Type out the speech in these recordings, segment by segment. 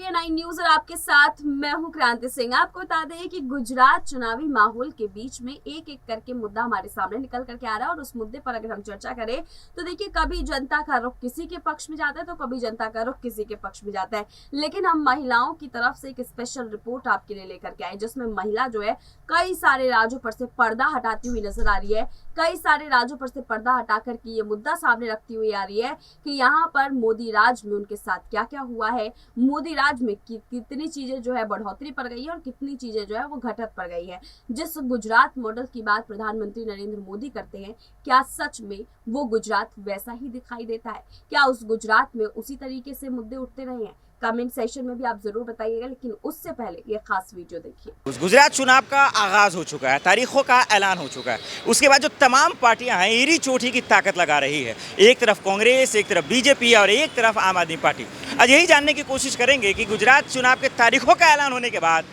PN9 news और आपके साथ मैं हूं क्रांति सिंह। आपको बता दें कि गुजरात चुनावी माहौल के बीच में एक एक करके मुद्दा हमारे सामने निकल करके आ रहा है और उस मुद्दे पर अगर हम चर्चा करें तो देखिए, कभी जनता का रुख किसी के पक्ष में जाता है तो कभी जनता का रुख किसी के पक्ष में जाता है। लेकिन हम महिलाओं की तरफ से एक स्पेशल रिपोर्ट आपके लिए लेकर के आए, जिसमें महिला जो है कई सारे राज्यों पर से पर्दा हटाती हुई नजर आ रही है। कई सारे राज्यों पर से पर्दा हटा करके ये मुद्दा सामने रखती हुई आ रही है कि यहाँ पर मोदी राज में उनके साथ क्या क्या हुआ है, मोदी राज में कितनी चीजें जो है बढ़ोतरी पर गई है और कितनी चीजें जो है वो घटत पर गई है। जिस गुजरात मॉडल की बात प्रधानमंत्री नरेंद्र मोदी करते हैं, क्या सच में वो गुजरात वैसा ही दिखाई देता है? क्या उस गुजरात में उसी तरीके से मुद्दे उठते रहे हैं? कमेंट सेक्शन में भी आप जरूर बताइएगा, लेकिन उससे पहले ये खास वीडियो देखिए। गुजरात चुनाव का आगाज हो चुका है, तारीखों का ऐलान हो चुका है। उसके बाद जो तमाम पार्टियां हैं एरी चोटी की ताकत लगा रही है। एक तरफ कांग्रेस, एक तरफ बीजेपी और एक तरफ आम आदमी पार्टी। आज यही जानने की कोशिश करेंगे कि गुजरात चुनाव के तारीखों का ऐलान होने के बाद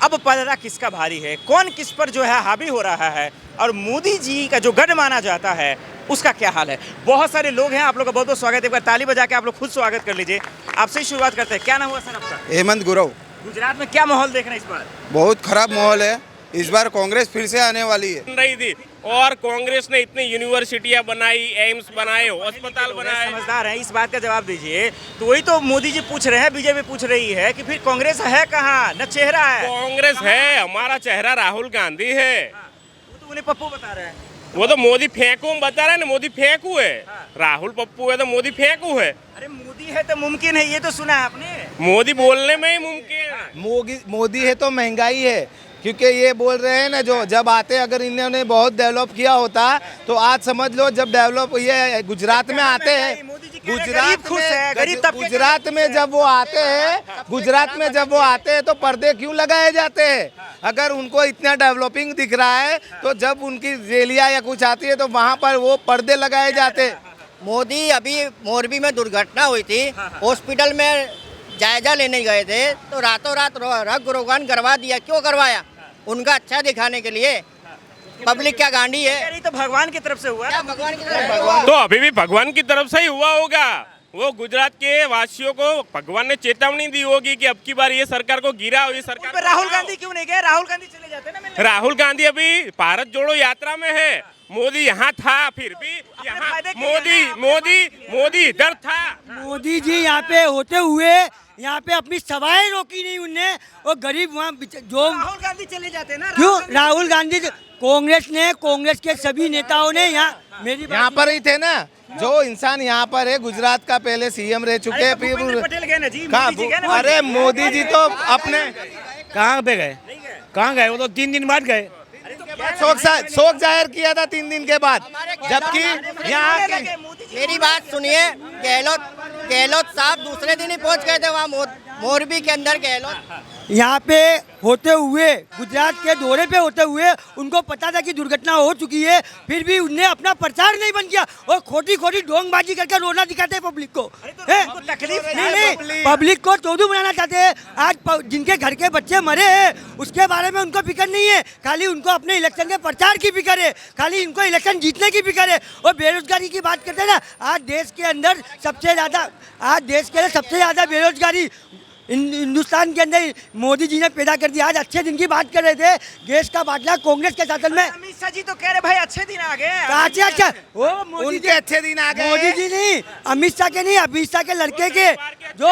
अब पर्दा किसका भारी है, कौन किस पर जो है हावी हो रहा है और मोदी जी का जो गढ़ माना जाता है उसका क्या हाल है। बहुत सारे लोग हैं, आप लोग का बहुत बहुत स्वागत है। एक बार ताली बजा के आप लोग खुद स्वागत कर लीजिए। आपसे ही शुरुआत करते हैं। क्या नाम हुआ सर आपका? हेमंत गुरव। गुजरात में क्या माहौल देख रहे हैं इस बार? बहुत खराब माहौल है। इस बार कांग्रेस फिर से आने वाली है। रही थी और कांग्रेस ने इतनी यूनिवर्सिटियां बनाई, एम्स बनाए, अस्पताल बनाए। समझदार हैं, इस बात का जवाब दीजिए। तो वही तो मोदी जी पूछ रहे हैं, बीजेपी पूछ रही है कि फिर कांग्रेस है कहाँ, न चेहरा है। कांग्रेस है, हमारा चेहरा राहुल गांधी है। वो तो उन्हें पप्पू बता रहे हैं। वो तो मोदी फेंकू बता रहा है ना, मोदी फेंकू है। राहुल पप्पू है तो मोदी फेंकू है। अरे मोदी है तो मुमकिन है, ये तो सुना है आपने। मोदी बोलने में ही मुमकिन है। मोदी है तो महंगाई है, क्योंकि ये बोल रहे हैं ना, जो जब आते अगर इन्होंने बहुत डेवलप किया होता तो आज समझ लो जब डेवलप ये गुजरात में आते हैं, गुजरात में जब वो आते हैं, गुजरात में जब वो आते हैं तो पर्दे क्यों लगाए जाते हैं? अगर उनको इतना डेवलपिंग दिख रहा है तो जब उनकी रैलियां या कुछ आती है तो वहाँ पर वो पर्दे लगाए जाते हैं। मोदी अभी मोरबी में दुर्घटना हुई थी, हॉस्पिटल में जायजा लेने गए थे तो रातों रात रग रोगान करवा दिया। क्यों करवाया? उनका अच्छा दिखाने के लिए। पब्लिक क्या गांडी है? ये तो भगवान की तरफ से हुआ। क्या भगवान की तरफ? तो अभी भी भगवान की तरफ से ही हुआ होगा। वो गुजरात के वासियों को भगवान ने चेतावनी दी होगी कि अब की बार ये सरकार को गिरा हो। ये सरकार पर राहुल गांधी क्यों नहीं गए? राहुल गांधी चले जाते ना मिलने। राहुल गांधी अभी भारत जोड़ो यात्रा में है। मोदी यहाँ था, फिर भी यहाँ मोदी इधर था। मोदी जी यहाँ पे होते हुए यहाँ पे अपनी सभाएं रोकी नहीं उनने, और गरीब वहाँ जो राहुल गांधी चले जाते ना। क्यों राहुल गांधी कांग्रेस के सभी नेताओं ने यहाँ पर ही थे ना। जो इंसान यहाँ पर है, गुजरात का पहले सीएम रह चुके हैं, फिर पटेल गए ना जी। अरे मोदी जी तो अपने कहाँ पे गए? कहाँ गए? वो तो 3 दिन बाद गए। शोक जाहिर किया था 3 दिन के बाद, जबकि यहाँ मेरी बात सुनिए, गहलोत साहब दूसरे दिन ही पहुंच गए थे वहाँ मोरबी के अंदर। गहलोत यहाँ पे होते हुए, गुजरात के दौरे पे होते हुए उनको पता था कि दुर्घटना हो चुकी है, फिर भी उनने अपना प्रचार नहीं बंद किया और खोटी ढोंगबाजी करके रोना दिखाते हैं पब्लिक को। तकलीफ नहीं, पब्लिक को चौधू बनाना चाहते हैं। आज जिनके घर के बच्चे मरे हैं उसके बारे में उनको फिक्र नहीं है, खाली उनको अपने इलेक्शन के प्रचार की फिक्र है, खाली इनको इलेक्शन जीतने की फिक्र है। और बेरोजगारी की बात करते हैं ना, आज देश के अंदर सबसे ज़्यादा बेरोजगारी हिंदुस्तान के अंदर मोदी जी ने पैदा कर दिया। आज अच्छे दिन की बात कर रहे थे, गैस का बाटला कांग्रेस के शासन में। अमित शाह जी तो कह रहे भाई अच्छे दिन आ गए। अच्छा उनके अच्छे दिन आ गए। मोदी जी नहीं, अमित शाह के नहीं, अमित शाह के लड़के के, जो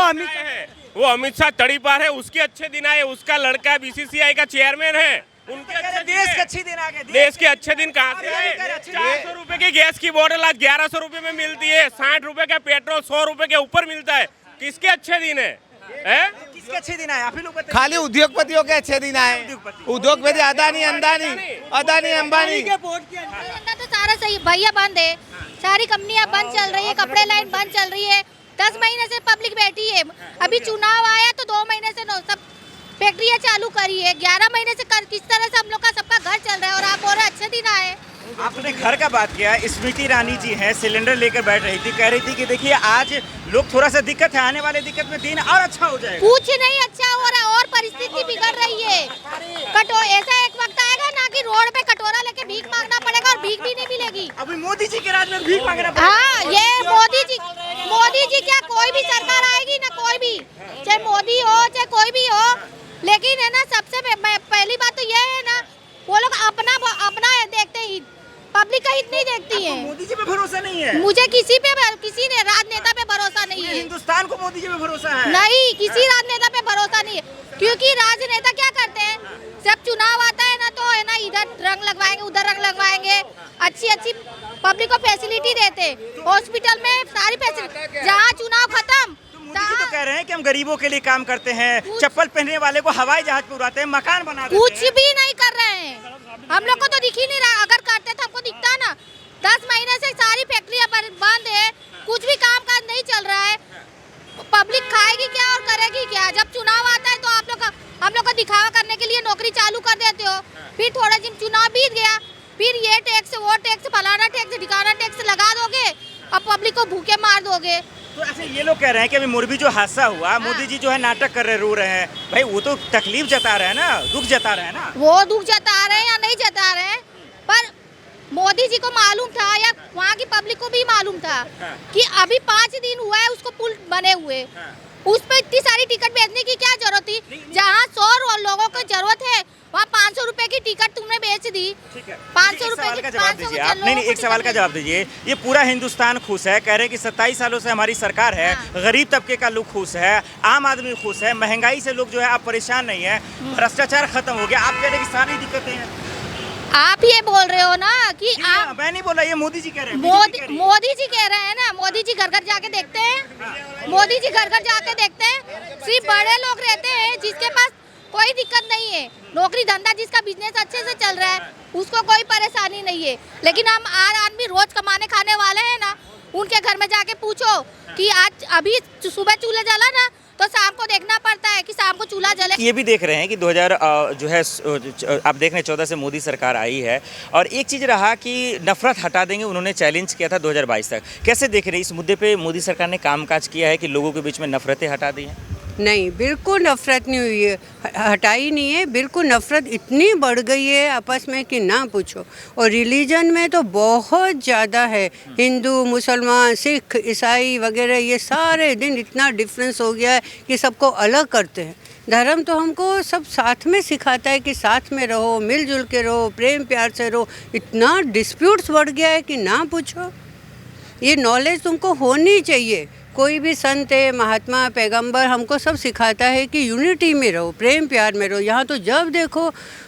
अमित शाह तड़ी पार है, उसके अच्छे दिन आए। उसका लड़का BCCI का चेयरमैन है, उनके अच्छे देश के अच्छे दिन आ गए। देश के अच्छे दिन कहाँ से आए? 400 रुपए की गैस की बोतल आज 1100 रुपए में मिलती है। 60 रुपए का पेट्रोल 100 रुपए के ऊपर मिलता है। किसके अच्छे दिन है? किसके अच्छे दिन आए? आप ही लोग बताइए। खाली उद्योगपतियों के अच्छे दिन आए। उद्योगपति अदानी अंबानी तो सारा सही भैया बंद है, सारी कंपनियां बंद चल रही है, कपड़े लाइन बंद चल रही है। 10 महीने से पब्लिक बैठी है। अभी चुनाव आया तो 2 महीने से सब फैक्ट्रियां चालू करी है। 11 महीने से किस तरह से हम लोग का सबका घर चल रहा है और आप बोल रहे अच्छे दिन आए। आपने घर का बात किया। स्मृति ईरानी जी हैं, सिलेंडर लेकर बैठ रही थी, कह रही थी कि देखिए आज लोग थोड़ा सा दिक्कत है, आने वाले दिक्कत में दिन और अच्छा हो जाएगा। कुछ नहीं अच्छा हो रहा और परिस्थिति बिगड़ रही है। ऐसा एक वक्त आएगा ना कि रोड पे कटोरा लेके भीख मांगना पड़ेगा और भीख भी नहीं मिलेगी। अभी मोदी जी के राज में भीख मांगना पड़ेगा। हाँ, ये मोदी जी क्या कोई भी सरकार आएगी ना, कोई भी, चाहे मोदी हो चाहे कोई भी हो, लेकिन है ना सबसे पहली बात तो ये है ना, वो लोग अपना देखते ही, पब्लिक का हित नहीं देखती है। मोदी जी पे भरोसा नहीं है? मुझे किसी ने राजनेता पे भरोसा नहीं है। हिंदुस्तान को मोदी जी पे भरोसा है? नहीं, किसी राजनेता पे भरोसा नहीं है, क्योंकि राजनेता क्या करते हैं, जब चुनाव आता है ना तो है ना इधर रंग लगवाएंगे, उधर रंग लगवाएंगे, अच्छी पब्लिक को फैसिलिटी देते, हॉस्पिटल में सारी फैसिलिटी, जहाँ चुनाव खत्म। मोदी जी तो कह रहे हैं कि हम गरीबों के लिए काम करते हैं, चप्पल पहनने वाले को हवाई जहाज पे उड़ाते हैं, मकान बना देते हैं। कुछ भी नहीं कर रहे हैं, हम लोग को तो दिख ही नहीं रहा। अगर करते तो हमको दिखता ना। 10 महीने से सारी फैक्ट्रियां बंद है, कुछ भी काम काज नहीं चल रहा है, पब्लिक खाएगी क्या और करेगी क्या? जब चुनाव आता है तो हम लोग को दिखावा करने के लिए नौकरी चालू कर देते हो, फिर थोड़ा दिन चुनाव बीत गया, फिर ये टैक्स, वो टैक्स, फलाना टैक्स, ठिकाना टैक्स लगा दोगे, अब पब्लिक को भूखे मार दोगे। तो ऐसे ये लोग कह रहे हैं कि अभी मोरबी जो हादसा हुआ, मोदी जी जो है नाटक कर रहे, रो रहे हैं। भाई वो तो तकलीफ जता रहे हैं ना, दुख जता रहे हैं ना। वो दुख जता रहे हैं या नहीं जता रहे हैं, पर मोदी जी को मालूम था या वहाँ की पब्लिक को भी मालूम था कि अभी 5 दिन हुआ है उसको पुल बने हुए, उस पर इतनी सारी टिकट बेचने की क्या जरूरत थी? जहाँ 100 लोगों को जरूरत है वहाँ 500 रुपए की टिकट तुमने बेच दी। 500 रुपए का जवाब दीजिए आप। नहीं, एक सवाल का जवाब दीजिए। ये पूरा हिंदुस्तान खुश है, कह रहे हैं कि 27 सालों से हमारी सरकार है, गरीब तबके का लोग खुश है, आम आदमी खुश है, महंगाई से लोग जो है आप परेशान नहीं है, भ्रष्टाचार खत्म हो गया। आप कह रहे हैं कि सारी दिक्कतें हैं। आप ये बोल रहे हो ना कि आप, मैं नहीं बोला, ये मोदी जी कह रहे हैं। मोदी जी कह रहे हैं ना, मोदी जी घर घर जाके देखते हैं, मोदी जी घर घर जाके देखते हैं, सिर्फ बड़े लोग रहते हैं जिसके पास कोई दिक्कत नहीं है, नौकरी धंधा जिसका बिजनेस अच्छे से चल रहा है, उसको कोई परेशानी नहीं है। लेकिन हम आदमी रोज कमाने खाने वाले हैं ना, उनके घर में जाके पूछो कि आज अभी सुबह चूल्हा जला ना, तो शाम को देखना पड़ता है कि शाम को चूल्हा जले। ये भी देख रहे हैं कि 2000 जो है आप देख रहे हैं 14 से मोदी सरकार आई है, और एक चीज़ रहा कि नफरत हटा देंगे, उन्होंने चैलेंज किया था 2022 तक। कैसे देख रहे हैं इस मुद्दे पे मोदी सरकार ने कामकाज किया है कि लोगों के बीच में नफरतें हटा दी हैं? नहीं, बिल्कुल नफरत नहीं हुई है, हटाई नहीं है, बिल्कुल नफरत इतनी बढ़ गई है आपस में कि ना पूछो। और रिलीजन में तो बहुत ज़्यादा है, हिंदू, मुसलमान, सिख, ईसाई वगैरह, ये सारे दिन इतना डिफरेंस हो गया है कि सबको अलग करते हैं। धर्म तो हमको सब साथ में सिखाता है कि साथ में रहो, मिलजुल के रहो, प्रेम प्यार से रहो। इतना डिस्प्यूट्स बढ़ गया है कि ना पूछो। ये नॉलेज तुमको होनी चाहिए। कोई भी संत है, महात्मा, पैगंबर हमको सब सिखाता है कि यूनिटी में रहो, प्रेम प्यार में रहो। यहाँ तो जब देखो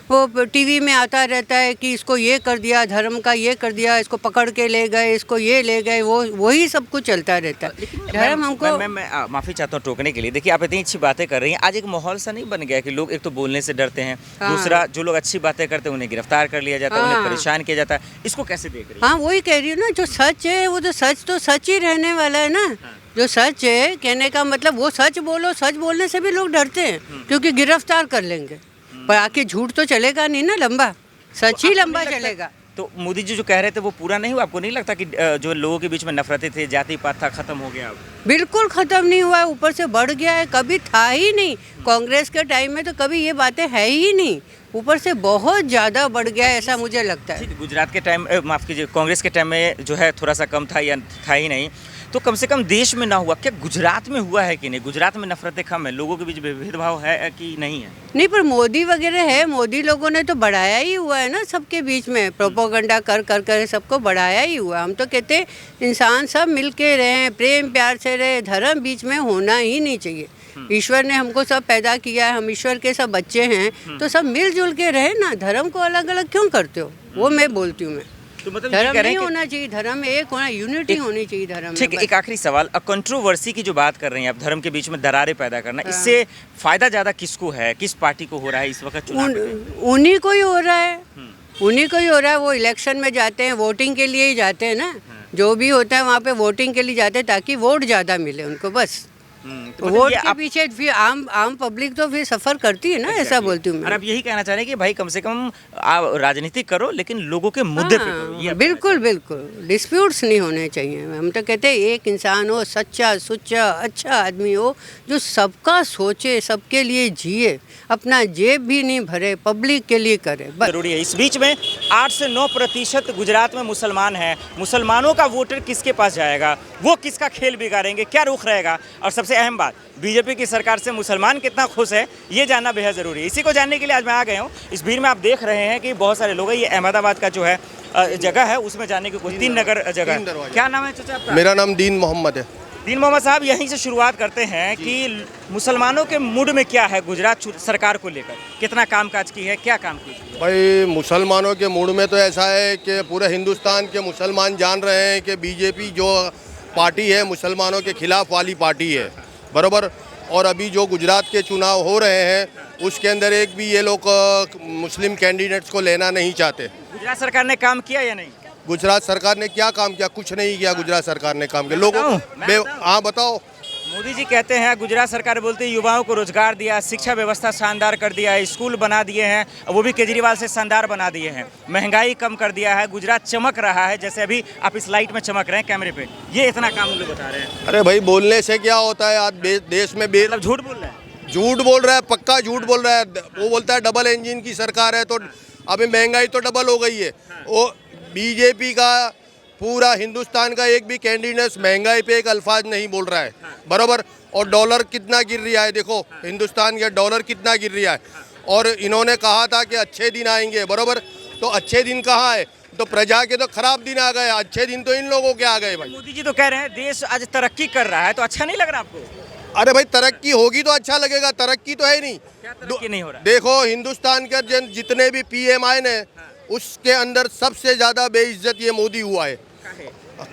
वो टीवी में आता रहता है कि इसको ये कर दिया, धर्म का ये कर दिया, इसको पकड़ के ले गए, इसको ये ले गए, वो वही सब कुछ चलता रहता है। धर्म हमको मैं माफ़ी चाहता हूँ टोकने के लिए। देखिए आप इतनी अच्छी बातें कर रही हैं, आज एक माहौल सा नहीं बन गया कि लोग एक तो बोलने से डरते हैं, दूसरा जो लोग अच्छी बातें करते हैं उन्हें गिरफ्तार कर लिया जाता है, उन्हें परेशान किया जाता है। इसको कैसे देख रही हैं? हाँ, वही कह रही हूँ ना, जो सच है वो तो सच ही रहने वाला है ना। जो सच है, कहने का मतलब वो सच बोलो, सच बोलने से भी लोग डरते हैं क्योंकि गिरफ्तार कर लेंगे, पर आके झूठ तो चलेगा नहीं ना, लंबा सच ही लंबा चलेगा। तो मोदी जी जो कह रहे थे वो पूरा नहीं हुआ? आपको नहीं लगता कि जो लोगों के बीच में नफरतें थी, जाति पात था, खत्म हो गया? बिल्कुल ख़त्म नहीं हुआ है, ऊपर से बढ़ गया है। कभी था ही नहीं, कांग्रेस के टाइम में तो कभी ये बातें है ही नहीं, ऊपर से बहुत ज़्यादा बढ़ गया है, ऐसा मुझे लगता है। गुजरात के टाइम, माफ़ कीजिए, कांग्रेस के टाइम में जो है थोड़ा सा कम था या था ही नहीं, तो कम से कम देश में ना हुआ, क्या गुजरात में हुआ है कि नहीं? गुजरात में नफरतें कम है, लोगों के बीच भेदभाव है कि नहीं है? नहीं, पर मोदी वगैरह है, मोदी लोगों ने तो बढ़ाया ही हुआ है ना सबके बीच में, प्रोपोगंडा कर सबको बढ़ाया ही हुआ। हम तो कहते हैं इंसान सब मिल के रहें, प्रेम प्यार से रहे, धर्म बीच में होना ही नहीं चाहिए। ईश्वर ने हमको सब पैदा किया है, हम ईश्वर के सब बच्चे हैं, तो सब मिलजुल के रहे ना। धर्म को अलग अलग क्यों करते हो? वो मैं बोलती हूँ। मैं तो मतलब धर्म नहीं होना चाहिए, धर्म एक होना, यूनिटी होनी चाहिए धर्म। ठीक है, एक आखिरी सवाल, कंट्रोवर्सी की जो बात कर रही हैं आप, धर्म के बीच में दरारें पैदा करना, इससे फायदा ज़्यादा किसको है, किस पार्टी को हो रहा है इस वक्त चुनाव? उन्हीं को ही हो रहा है, उन्हीं को ही हो रहा है। वो इलेक्शन में जाते हैं, वोटिंग के लिए ही जाते हैं ना, जो भी होता है वहाँ पे वोटिंग के लिए जाते हैं ताकि वोट ज़्यादा मिले उनको, बस। तो वोट के पीछे फिर आम पब्लिक तो फिर सफ़र करती है ना, ऐसा बोलती हूँ मैं। और आप यही कहना चाह रहे हैं कि भाई कम से कम आप राजनीति करो लेकिन लोगों के मुद्दे पे करो। ये बिल्कुल बिल्कुल, डिस्प्यूट्स नहीं होने चाहिए। हम तो कहते हैं एक इंसान हो, सच्चा सुच्चा अच्छा आदमी हो, जो सबका सोचे, सबके लिए जिए, अपना जेब भी नहीं भरे, पब्लिक के लिए करे, बस जरूरी है। इस बीच में 8 से 9% गुजरात में मुसलमान हैं। मुसलमानों का वोटर किसके पास जाएगा, वो किसका खेल बिगाड़ेंगे, क्या रुख रहेगा, और सबसे सबसे अहम बात, बीजेपी की सरकार से मुसलमान कितना खुश है ये जानना बेहद ज़रूरी है। इसी को जानने के लिए आज मैं आ गया हूँ। इस भीड़ में आप देख रहे हैं कि बहुत सारे लोग हैं। ये अहमदाबाद का जो है जगह है, उसमें जाने की कोशिश, 3 नगर जगह है। क्या नाम है चाचा आपका? मेरा नाम दीन मोहम्मद है। दीन मोहम्मद साहब, यहीं से शुरुआत करते हैं कि मुसलमानों के मूड में क्या है गुजरात सरकार को लेकर, कितना कामकाज की है, क्या काम की है? भाई मुसलमानों के मूड में तो ऐसा है कि पूरे हिंदुस्तान के मुसलमान जान रहे हैं कि बीजेपी जो पार्टी है मुसलमानों के खिलाफ वाली पार्टी है, बराबर। और अभी जो गुजरात के चुनाव हो रहे हैं उसके अंदर एक भी ये लोग मुस्लिम कैंडिडेट्स को लेना नहीं चाहते। गुजरात सरकार ने काम किया या नहीं? गुजरात सरकार ने क्या काम किया? कुछ नहीं किया गुजरात सरकार ने काम किया। लोगों हाँ बताओ। मोदी जी कहते हैं, गुजरात सरकार बोलती है युवाओं को रोजगार दिया, शिक्षा व्यवस्था शानदार कर दिया है, स्कूल बना दिए हैं, वो भी केजरीवाल से शानदार बना दिए हैं, महंगाई कम कर दिया है, गुजरात चमक रहा है, जैसे अभी आप इस लाइट में चमक रहे हैं कैमरे पे। ये इतना काम लोग बता रहे हैं। अरे भाई बोलने से क्या होता है? आज देश में मतलब झूठ बोल रहे हैं। झूठ बोल रहा है, पक्का झूठ बोल रहा है। वो बोलता है डबल इंजन की सरकार है, तो अभी महंगाई तो डबल हो गई है। वो बीजेपी का पूरा हिंदुस्तान का एक भी कैंडिडेट महंगाई पे एक अल्फाज नहीं बोल रहा है, बराबर। और डॉलर कितना गिर रहा है, देखो हिंदुस्तान का डॉलर कितना गिर रहा है। और इन्होंने कहा था कि अच्छे दिन आएंगे, बराबर। तो अच्छे दिन कहाँ है? तो प्रजा के तो खराब दिन आ गए, अच्छे दिन तो इन लोगों के आ गए भाई। मोदी जी तो कह रहे हैं देश आज तरक्की कर रहा है, तो अच्छा नहीं लग रहा आपको? अरे भाई तरक्की होगी तो अच्छा लगेगा, तरक्की तो है नहीं। क्या तरक्की नहीं हो रहा? देखो हिंदुस्तान के जितने भी पीएम आए ने उसके अंदर सबसे ज्यादा बेइज्जत ये मोदी हुआ है।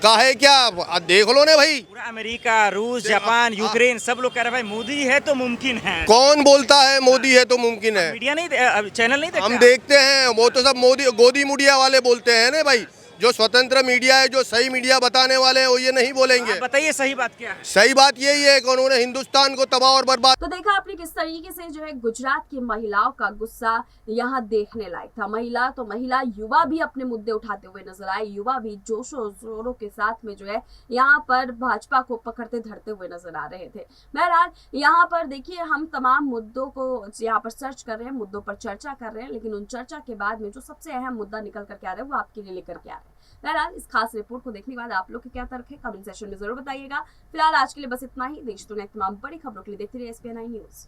काहे क्या देख लो ने भाई, पूरा अमेरिका, रूस, जापान, यूक्रेन सब लोग कह रहे हैं भाई मोदी है तो मुमकिन है। कौन बोलता है मोदी है तो मुमकिन है? मीडिया नहीं, चैनल नहीं देखते? हम देखते हैं, वो तो सब मोदी गोदी मीडिया वाले बोलते हैं ना भाई। जो स्वतंत्र मीडिया है, जो सही मीडिया बताने वाले हैं, वो ये नहीं बोलेंगे। बताइए सही बात क्या है? सही बात यही है कि उन्होंने हिंदुस्तान को तबाह और बर्बाद। तो देखा आपने किस तरीके से जो है गुजरात की महिलाओं का गुस्सा यहाँ देखने लायक था। महिला युवा भी अपने मुद्दे उठाते हुए नजर आए। युवा भी जोशो जोरों के साथ में जो है यहाँ पर भाजपा को पकड़ते धरते हुए नजर आ रहे थे। बहरहाल यहाँ पर देखिए, हम तमाम मुद्दों को यहाँ पर सर्च कर रहे हैं, मुद्दों पर चर्चा कर रहे हैं, लेकिन उन चर्चा के बाद में जो सबसे अहम मुद्दा निकल करके आ रहा है वो आपके लिए लेकर के आ रहे हैं। बहरहाल इस खास रिपोर्ट को देखने के बाद आप लोग के क्या तर्क है, कमेंट सेक्शन में जरूर बताइएगा। फिलहाल आज के लिए बस इतना ही। देश दुनिया की तमाम बड़ी खबरों के लिए देखते रहिए SPN9 न्यूज।